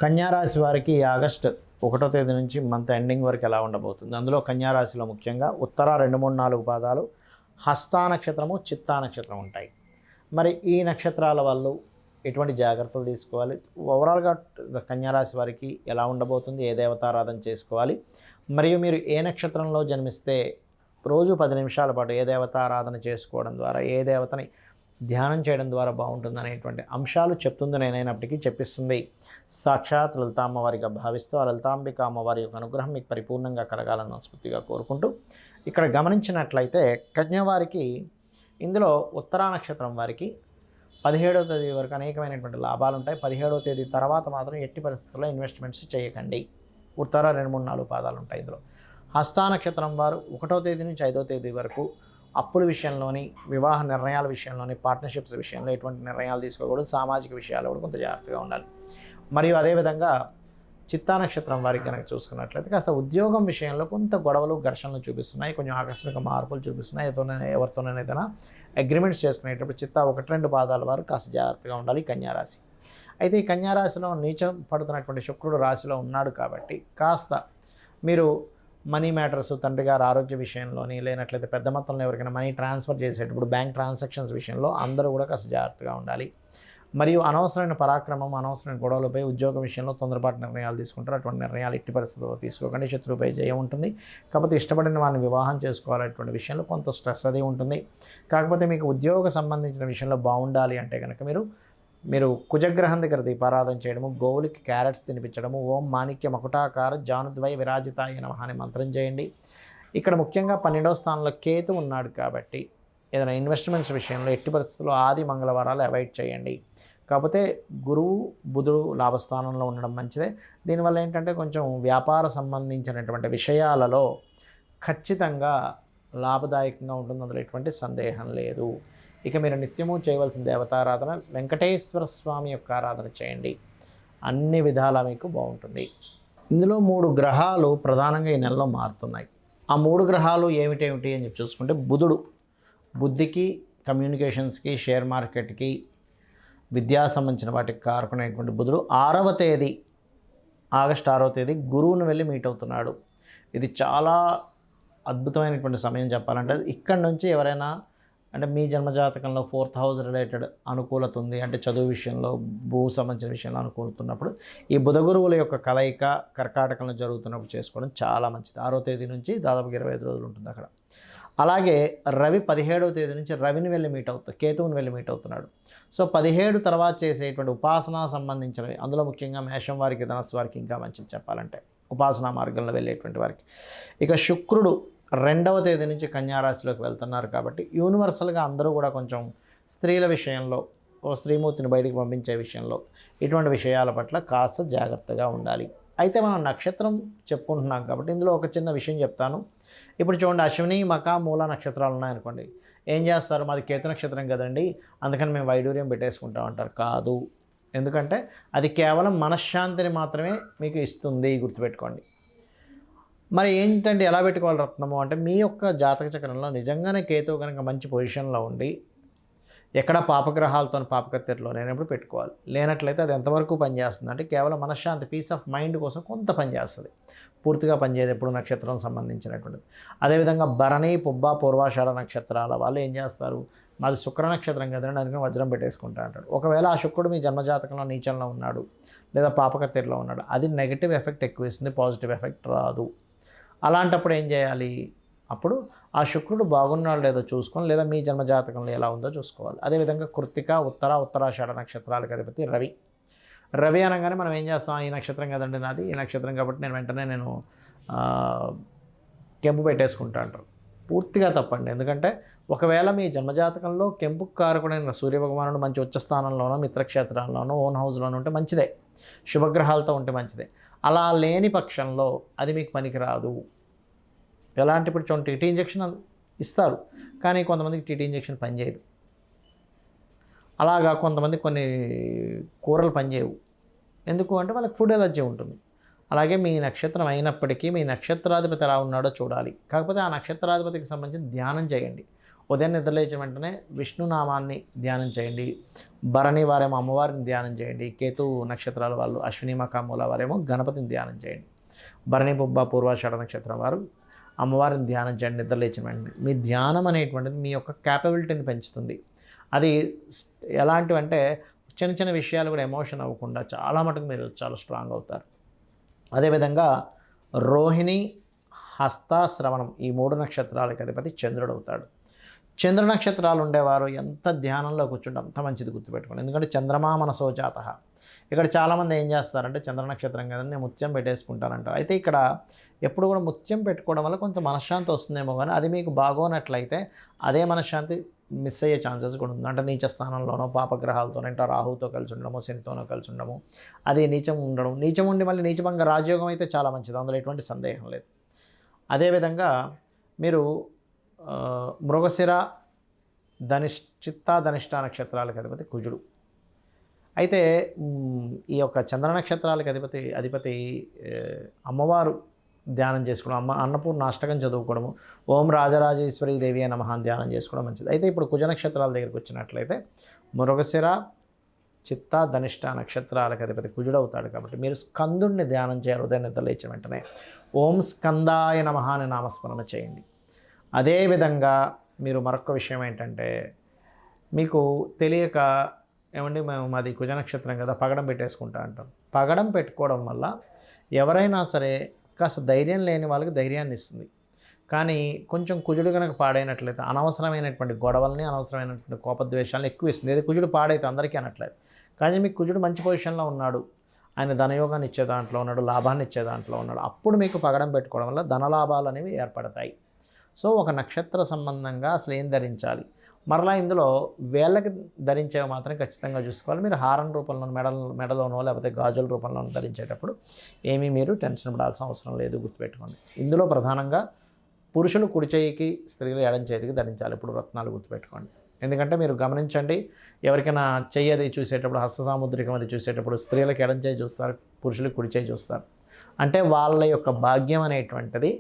కన్యా రాశి వారికి ఆగస్టు 1వ తేదీ నుంచి మంత్ ఎండింగ్ వరకు ఎలా ఉండబోతుంది? అందులో కన్యా రాశిలో ముఖ్యంగా ఉత్తర 2, 3, 4 పాదాలు, హస్తా నక్షత్రము, చిత్తా నక్షత్రం ఉంటాయి. మరి ఈ నక్షత్రాల వాళ్ళు ఎటువంటి జాగ్రత్తలు తీసుకోవాలి? ఓవరాల్గా కన్యా రాశి వారికి ఎలా ఉండబోతుంది? ఏ దేవతారాధన చేసుకోవాలి? మరియు మీరు ఏ నక్షత్రంలో జన్మిస్తే రోజు 10 నిమిషాల పాటు ఏ దేవతారాధన చేసుకోవడం ద్వారా, ఏ దేవతని ధ్యానం చేయడం ద్వారా బాగుంటుంది అనేటువంటి అంశాలు చెప్తుంది. నేనైనప్పటికీ చెప్పిస్తుంది సాక్షాత్ లలితా అమ్మవారిగా భావిస్తూ ఆ లలితాంబిక అమ్మవారి యొక్క అనుగ్రహం మీకు పరిపూర్ణంగా కలగాలని మనస్ఫూర్తిగా కోరుకుంటూ, ఇక్కడ గమనించినట్లయితే కన్యవారికి ఇందులో ఉత్తరా నక్షత్రం వారికి 17వ తేదీ వరకు అనేకమైనటువంటి లాభాలు ఉంటాయి. 17వ తేదీ తర్వాత మాత్రం ఎట్టి పరిస్థితుల్లో ఇన్వెస్ట్మెంట్స్ చేయకండి. ఉత్తర 2, 3, 4 పాదాలు ఉంటాయి. ఇందులో హస్తా నక్షత్రం వారు 1వ తేదీ నుంచి 5వ తేదీ వరకు అప్పుల విషయంలోని, వివాహ నిర్ణయాల విషయంలోని, పార్ట్నర్షిప్స్ విషయంలో ఎటువంటి నిర్ణయాలు తీసుకోకూడదు. సామాజిక విషయాలు కూడా కొంత జాగ్రత్తగా ఉండాలి. మరియు అదేవిధంగా చిత్తా నక్షత్రం వారికి కనుక చూసుకున్నట్లయితే కాస్త ఉద్యోగం విషయంలో కొంత గొడవలు, ఘర్షణలు చూపిస్తున్నాయి. కొంచెం ఆకస్మిక మార్పులు చూపిస్తున్నాయి. ఎవరితోనైనా ఏదైనా అగ్రిమెంట్స్ చేసుకునేటప్పుడు చిత్తా 1, 2 పాదాల వారు కాస్త జాగ్రత్తగా ఉండాలి కన్యారాశి. అయితే ఈ కన్యారాశిలో నీచం పడుతున్నటువంటి శుక్రుడు రాశిలో ఉన్నాడు కాబట్టి కాస్త మీరు మనీ మ్యాటర్స్, తండ్రి గారి ఆరోగ్య విషయంలోని, లేనట్లయితే పెద్ద మొత్తంలో ఎవరికైనా మనీ ట్రాన్స్ఫర్ చేసేటప్పుడు బ్యాంక్ ట్రాన్సాక్షన్స్ విషయంలో అందరూ కూడా కాస్త జాగ్రత్తగా ఉండాలి. మరియు అనవసరమైన పరాక్రమం, అనవసరమైన గొడవలపై, ఉద్యోగ విషయంలో తొందరపాటు నిర్ణయాలు తీసుకుంటారు. అటువంటి నిర్ణయాలు ఎట్టి పరిస్థితుల్లో తీసుకోకండి. శత్రువుపై జయం ఉంటుంది. కాకపోతే ఇష్టపడిన వారిని వివాహం చేసుకోవాలనేటువంటి విషయంలో కొంత స్ట్రెస్ అది ఉంటుంది. కాకపోతే మీకు ఉద్యోగ సంబంధించిన విషయంలో బాగుండాలి అంటే కనుక మీరు కుజగ్రహం దగ్గర దీపారాధన చేయడము, గోవులకి క్యారెట్స్ తినిపించడము, ఓం మాణిక్య మకుటాకార జానుద్వై విరాజితాయ నమః అనే మంత్రం చేయండి. ఇక్కడ ముఖ్యంగా 12వ స్థానంలో కేతు ఉన్నాడు కాబట్టి ఏదైనా ఇన్వెస్ట్మెంట్స్ విషయంలో ఎట్టి పరిస్థితుల్లో ఆది మంగళవారాలు అవాయిడ్ చేయండి. కాకపోతే గురువు, బుధుడు లాభస్థానంలో ఉండడం మంచిదే. దీనివల్ల ఏంటంటే కొంచెం వ్యాపార సంబంధించినటువంటి విషయాలలో ఖచ్చితంగా లాభదాయకంగా ఉంటుంది. అందులో ఎటువంటి సందేహం లేదు. ఇక మీరు నిత్యము చేయవలసిన దేవతారాధన వెంకటేశ్వర స్వామి యొక్క ఆరాధన చేయండి. అన్ని విధాలా మీకు బాగుంటుంది. ఇందులో 3 గ్రహాలు ప్రధానంగా ఈ నెలలో మారుతున్నాయి. ఆ 3 గ్రహాలు ఏమిటేమిటి అని చెప్పి చూసుకుంటే, బుధుడు బుద్ధికి, కమ్యూనికేషన్స్కి, షేర్ మార్కెట్కి, విద్యా సంబంధించిన వాటికి కారకునైనటువంటి బుధుడు 6వ తేదీ, ఆగస్టు 6వ తేదీ గురువును వెళ్ళి మీట్ అవుతున్నాడు. ఇది చాలా అద్భుతమైనటువంటి సమయం చెప్పాలంటే. ఇక్కడ నుంచి ఎవరైనా అంటే మీ జన్మజాతకంలో 4th హౌస్ రిలేటెడ్ అనుకూలత ఉంది అంటే చదువు విషయంలో, భూ సంబంధించిన విషయంలో అనుకూలుతున్నప్పుడు ఈ బుధ గురువుల యొక్క కలయిక కర్కాటకంలో జరుగుతున్నప్పుడు చేసుకోవడం చాలా మంచిది. 6వ తేదీ నుంచి దాదాపు 25 రోజులు ఉంటుంది అక్కడ. అలాగే రవి 17వ తేదీ నుంచి రవిని వెళ్ళి మీట్ అవుతాడు, కేతువుని వెళ్ళి మీట్ అవుతున్నాడు. సో 17 తర్వాత చేసేటువంటి ఉపాసనా సంబంధించినవి, అందులో ముఖ్యంగా మేషం వారికి, ధనస్సు వారికి ఇంకా మంచిది చెప్పాలంటే, ఉపాసనా మార్గంలో వెళ్ళేటువంటి వారికి. ఇక శుక్రుడు 2వ తేదీ నుంచి కన్యారాశిలోకి వెళ్తున్నారు కాబట్టి యూనివర్సల్గా అందరూ కూడా కొంచెం స్త్రీల విషయంలో, ఓ స్త్రీమూర్తిని బయటికి పంపించే విషయంలో ఇటువంటి విషయాల పట్ల కాస్త జాగ్రత్తగా ఉండాలి. అయితే మనం నక్షత్రం చెప్పుకుంటున్నాం కాబట్టి ఇందులో ఒక చిన్న విషయం చెప్తాను. ఇప్పుడు చూడండి, అశ్విని, మక, మూల నక్షత్రాలు ఉన్నాయనుకోండి. ఏం చేస్తారు? మాది కేతు నక్షత్రం కదండి, అందుకని మేము వైడూర్యం పెట్టేసుకుంటాం అంటారు. కాదు. ఎందుకంటే అది కేవలం మనశ్శాంతిని మాత్రమే మీకు ఇస్తుంది, గుర్తుపెట్టుకోండి. మరి ఏంటంటే ఎలా పెట్టుకోవాలి రత్నము అంటే, మీ యొక్క జాతక చక్రంలో నిజంగానే కేతువు కనుక మంచి పొజిషన్లో ఉండి ఎక్కడ పాపగ్రహాలతో పాపకత్తెరలో లేనప్పుడు పెట్టుకోవాలి. లేనట్లయితే అది ఎంతవరకు పనిచేస్తుంది అంటే కేవలం మనశ్శాంతి, పీస్ ఆఫ్ మైండ్ కోసం కొంత పనిచేస్తుంది. పూర్తిగా పనిచేయదు ఎప్పుడు నక్షత్రం సంబంధించినటువంటిది. అదేవిధంగా భరణి, పుబ్బ, పూర్వాషాఢ నక్షత్రాల వాళ్ళు ఏం చేస్తారు? మాది శుక్ర నక్షత్రం కదండి, అందుకని వజ్రం పెట్టేసుకుంటా అంటాడు. ఒకవేళ ఆ శుక్రుడు మీ జన్మజాతకంలో నీచంలో ఉన్నాడు లేదా పాపకత్తెరలో ఉన్నాడు, అది నెగిటివ్ ఎఫెక్ట్ ఎక్కువ ఇస్తుంది, పాజిటివ్ ఎఫెక్ట్ రాదు. అలాంటప్పుడు ఏం చేయాలి? అప్పుడు ఆ శుక్రుడు బాగున్నాడు లేదో చూసుకొని, లేదా మీ జన్మజాతకంలో ఎలా ఉందో చూసుకోవాలి. అదేవిధంగా కృత్తిక, ఉత్తరాషాఢ నక్షత్రాలకు అధిపతి రవి. రవి అనగానే మనం ఏం చేస్తాం? ఈ నక్షత్రం కదండి నాది, ఈ నక్షత్రం కాబట్టి నేను కెంపు పెట్టేసుకుంటా అంటారు. పూర్తిగా తప్పండి. ఎందుకంటే ఒకవేళ మీ జన్మజాతకంలో కెంపు కారకుడైన సూర్యభగవానుడు మంచి ఉచ్చస్థానంలోనో, మిత్రక్షేత్రాల్లోనో, ఓన్ హౌస్లోనో ఉంటే మంచిదే, శుభగ్రహాలతో ఉంటే మంచిదే. అలా లేని పక్షంలో అది మీకు పనికిరాదు. ఎలాంటి ఇప్పుడు చూడండి, టీటీ ఇంజెక్షన్ ఇస్తారు కానీ కొంతమందికి టీటీ ఇంజెక్షన్ పనిచేయదు. అలాగా కొంతమంది కొన్ని కూరలు పనిచేయవు. ఎందుకు అంటే వాళ్ళకి ఫుడ్ ఎలర్జీ ఉంటుంది. అలాగే మీ నక్షత్రం అయినప్పటికీ మీ నక్షత్రాధిపతి ఎలా ఉన్నాడో చూడాలి. కాకపోతే ఆ నక్షత్రాధిపతికి సంబంధించి ధ్యానం చేయండి. ఉదయం నిద్రలేచిన వెంటనే విష్ణునామాన్ని ధ్యానం చేయండి. భరణి వారేమో అమ్మవారిని ధ్యానం చేయండి. కేతు నక్షత్రాల వాళ్ళు అశ్విని మఖామూల వారేమో గణపతిని ధ్యానం చేయండి. భరణి పుబ్బ పూర్వాషాఢ నక్షత్రం వారు అమ్మవారిని ధ్యానం చేయండి నిద్రలేచిన వెంటనే. మీ ధ్యానం అనేటువంటిది మీ యొక్క క్యాపబిలిటీని పెంచుతుంది. అది ఎలాంటివంటే చిన్న చిన్న విషయాలు కూడా ఎమోషన్ అవ్వకుండా చాలా మటుకు మీరు చాలా స్ట్రాంగ్ అవుతారు. అదేవిధంగా రోహిణి, హస్త, శ్రవణం ఈ 3 నక్షత్రాలకి అధిపతి చంద్రుడు అవుతాడు. చంద్ర నక్షత్రాలు ఉండేవారు ఎంత ధ్యానంలో కూర్చుంటే అంత మంచిది, గుర్తుపెట్టుకోండి. ఎందుకంటే చంద్రమా మనసో జాతః. ఇక్కడ చాలామంది ఏం చేస్తారంటే చంద్ర నక్షత్రం కదండి నేను ముత్యం పెట్టేసుకుంటానంటారు. అయితే ఇక్కడ ఎప్పుడు కూడా ముత్యం పెట్టుకోవడం వల్ల కొంచెం మనశ్శాంతి వస్తుందేమో, కానీ అది మీకు బాగోనట్లయితే అదే మనశ్శాంతి మిస్ అయ్యే ఛాన్సెస్ కూడా ఉంది. అంటే నీచ స్థానంలోనో పాపగ్రహాలతోనో ఇంకా రాహుతో కలిసి ఉండడము, శనితోనో కలిసి ఉండడము, అది నీచం ఉండడం, నీచం ఉండి మళ్ళీ నీచభంగ రాజయోగం అయితే చాలా మంచిది, అందులో ఎటువంటి సందేహం లేదు. అదేవిధంగా మీరు మృగశిర, చిత్త, ధనిష్ట నక్షత్రాలకు అధిపతి కుజుడు. అయితే ఈ యొక్క చంద్ర నక్షత్రాలకు అధిపతి అమ్మవారు ధ్యానం చేసుకోవడం, అన్నపూర్ణ అష్టకం చదువుకోవడము, ఓం రాజరాజేశ్వరి దేవి అని నమః ధ్యానం చేసుకోవడం మంచిది. అయితే ఇప్పుడు కుజ నక్షత్రాల దగ్గరికి వచ్చినట్లయితే మృగశిర, చిత్త, ధనిష్ట నక్షత్రాలకు అధిపతి కుజుడు అవుతాడు. కాబట్టి మీరు స్కందుడిని ధ్యానం చేయాలి. ఉదయం నిద్ర లేచిన వెంటనే ఓం స్కందాయ నమః అని నామస్మరణ చేయండి. అదేవిధంగా మీరు మరొక విషయం ఏంటంటే, మీకు తెలియక ఏమండి మాది కుజ నక్షత్రం కదా పగడం పెట్టేసుకుంటా అంటాం. పగడం పెట్టుకోవడం వల్ల ఎవరైనా సరే కాస్త ధైర్యం లేని వాళ్ళకి ధైర్యాన్ని ఇస్తుంది. కానీ కొంచెం కుజుడు కనుక పాడైనట్లయితే అనవసరమైనటువంటి గొడవల్ని, అనవసరమైనటువంటి కోపద్వేషాలను ఎక్కువ ఇస్తుంది. ఏది కుజుడు పాడైతే అందరికీ అనట్లేదు, కానీ మీకు కుజుడు మంచి పొజిషన్లో ఉన్నాడు, ఆయన ధనయోగాన్ని ఇచ్చే దాంట్లో ఉన్నాడు, లాభాన్ని ఇచ్చే దాంట్లో ఉన్నాడు, అప్పుడు మీకు పగడం పెట్టుకోవడం వల్ల ధనలాభాలు అనేవి ఏర్పడతాయి. సో ఒక నక్షత్ర సంబంధంగా అసలు ఏం ధరించాలి, మరలా ఇందులో వేళ్ళకి ధరించేవి మాత్రం ఖచ్చితంగా చూసుకోవాలి. మీరు హారం రూపంలో మెడలోనో లేకపోతే గాజుల రూపంలో ధరించేటప్పుడు ఏమీ మీరు టెన్షన్ పడాల్సిన అవసరం లేదు, గుర్తుపెట్టుకోండి. ఇందులో ప్రధానంగా పురుషులు కుడి చేయికి, స్త్రీలు ఎడం చేతికి ధరించాలి. ఇప్పుడు రత్నాలు గుర్తుపెట్టుకోండి. ఎందుకంటే మీరు గమనించండి, ఎవరికైనా చెయ్యి అది చూసేటప్పుడు, హస్త సాముద్రికం అది చూసేటప్పుడు స్త్రీలకు ఎడం చేయి చూస్తారు, పురుషులకు కుడి చేయి చూస్తారు. అంటే వాళ్ళ యొక్క భాగ్యం అనేటువంటిది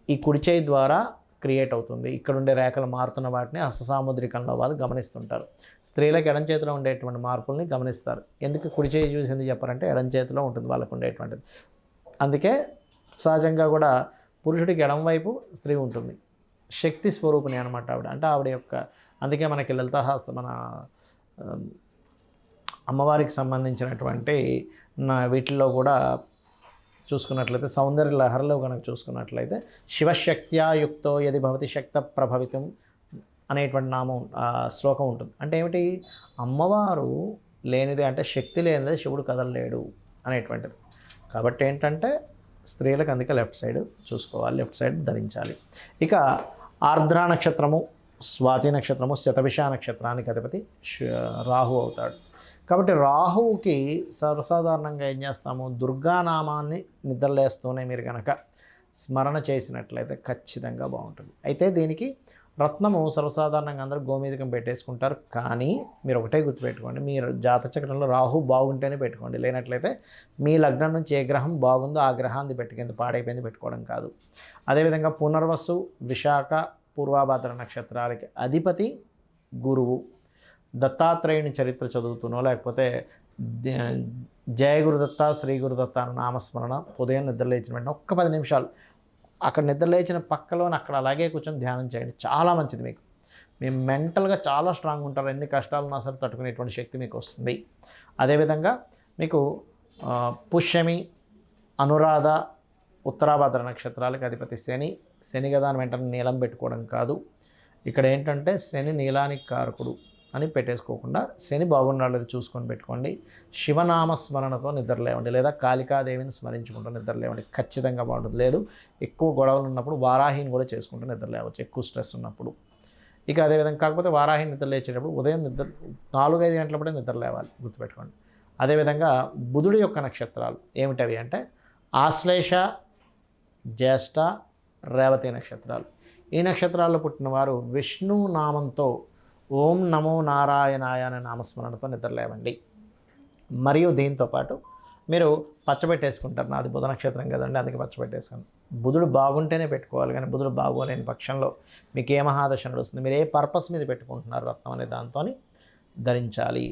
ఈ కుడి చేయి ద్వారా క్రియేట్ అవుతుంది. ఇక్కడ ఉండే రేఖలు మారుతున్న వాటిని హస్త సాముద్రికంలో వాళ్ళు గమనిస్తుంటారు. స్త్రీలకు ఎడం చేతిలో ఉండేటువంటి మార్పుల్ని గమనిస్తారు. ఎందుకు కుడి చేయి చూసింది చెప్పారంటే ఎడం చేతిలో ఉంటుంది వాళ్ళకు ఉండేటువంటిది. అందుకే సహజంగా కూడా పురుషుడికి ఎడం వైపు స్త్రీ ఉంటుంది, శక్తి స్వరూపిణి అనమాట ఆవిడ. అంటే ఆవిడ యొక్క అందుకే మనకి లలితాహాస్త మన అమ్మవారికి సంబంధించినటువంటి వీటిల్లో కూడా చూసుకున్నట్లయితే సౌందర్య లహరిలో కనుక చూసుకున్నట్లయితే శివశక్త్యాయుక్తో యది భవతి శక్త ప్రభవితం అనేటువంటి నామం శ్లోకం ఉంటుంది. అంటే ఏమిటి, అమ్మవారు లేనిదే అంటే శక్తి లేనిదే శివుడు కదలలేడు అనేటువంటిది. కాబట్టి ఏంటంటే స్త్రీలకు అందుకే లెఫ్ట్ సైడ్ చూసుకోవాలి, లెఫ్ట్ సైడ్ ధరించాలి. ఇక ఆర్ద్ర నక్షత్రము, స్వాతి నక్షత్రము, శతభిష నక్షత్రానికి అధిపతి రాహు అవుతాడు. కాబట్టి రాహువుకి సర్వసాధారణంగా ఏం చేస్తాము, దుర్గానామాన్ని నిద్రలేస్తూనే మీరు కనుక స్మరణ చేసినట్లయితే ఖచ్చితంగా బాగుంటుంది. అయితే దీనికి రత్నము సర్వసాధారణంగా అందరూ గోమేధికం పెట్టేసుకుంటారు, కానీ మీరు ఒకటే గుర్తుపెట్టుకోండి, మీరు జాతచక్రంలో రాహు బాగుంటేనే పెట్టుకోండి, లేనట్లయితే మీ లగ్నం నుంచి ఏ గ్రహం బాగుందో ఆ గ్రహాన్ని పెట్టుకుంది, పాడైపోయింది పెట్టుకోవడం కాదు. అదేవిధంగా పునర్వసు, విశాఖ, పూర్వాభాద్ర నక్షత్రాలకి అధిపతి గురువు. దత్తాత్రేయుని చరిత్ర చదువుతునో లేకపోతే జయ గురుదత్త, శ్రీ గురుదత్త అన్న నామస్మరణ ఉదయం నిద్రలేచిన వెంటనే ఒక్క 10 నిమిషాలు అక్కడ నిద్రలేచిన పక్కలోనే అక్కడ అలాగే కూర్చొని ధ్యానం చేయండి, చాలా మంచిది. మీకు మేము మెంటల్గా చాలా స్ట్రాంగ్ ఉంటారు, ఎన్ని కష్టాలు ఉన్నా సరే తట్టుకునేటువంటి శక్తి మీకు వస్తుంది. అదేవిధంగా మీకు పుష్యమి, అనురాధ, ఉత్తరాభాద్ర నక్షత్రాలకు అధిపతి శని కదా అని వెంటనే నీలం పెట్టుకోవడం కాదు. ఇక్కడ ఏంటంటే శని నీలానికి కారకుడు అని పెట్టేసుకోకుండా శని బాగున్నాడు చూసుకొని పెట్టుకోండి. శివనామస్మరణతో నిద్రలేవండి, లేదా కాళికాదేవిని స్మరించుకుంటూ నిద్రలేవండి, ఖచ్చితంగా బాగుంటుంది. లేదు ఎక్కువ గొడవలు ఉన్నప్పుడు వారాహిని కూడా చేసుకుంటూ నిద్రలేవచ్చు, ఎక్కువ స్ట్రెస్ ఉన్నప్పుడు. ఇక అదేవిధంగా కాకపోతే వారాహిని నిద్రలేచేటప్పుడు ఉదయం 4-5 గంటలప్పుడే నిద్రలేవాలి, గుర్తుపెట్టుకోండి. అదేవిధంగా బుధుడి యొక్క నక్షత్రాలు ఏమిటవి అంటే ఆశ్లేష, జ్యేష్ఠ, రేవతి నక్షత్రాలు. ఈ నక్షత్రాల్లో పుట్టినవారు విష్ణు నామంతో ఓం నమో నారాయణాయ అనే నామస్మరణతో నిద్రలేవండి. మరియు దీంతోపాటు మీరు పచ్చబెట్టేసుకుంటారు. నాది బుధ నక్షత్రం కదండి, అందుకే పచ్చబెట్టేసుకుని. బుధుడు బాగుంటేనే పెట్టుకోవాలి, కానీ బుధుడు బాగోలేని పక్షంలో మీకు ఏ మహాదశ నడుస్తుంది, మీరు ఏ పర్పస్ మీద పెట్టుకుంటున్నారు రత్నం అనే దాంతో ధరించాలి.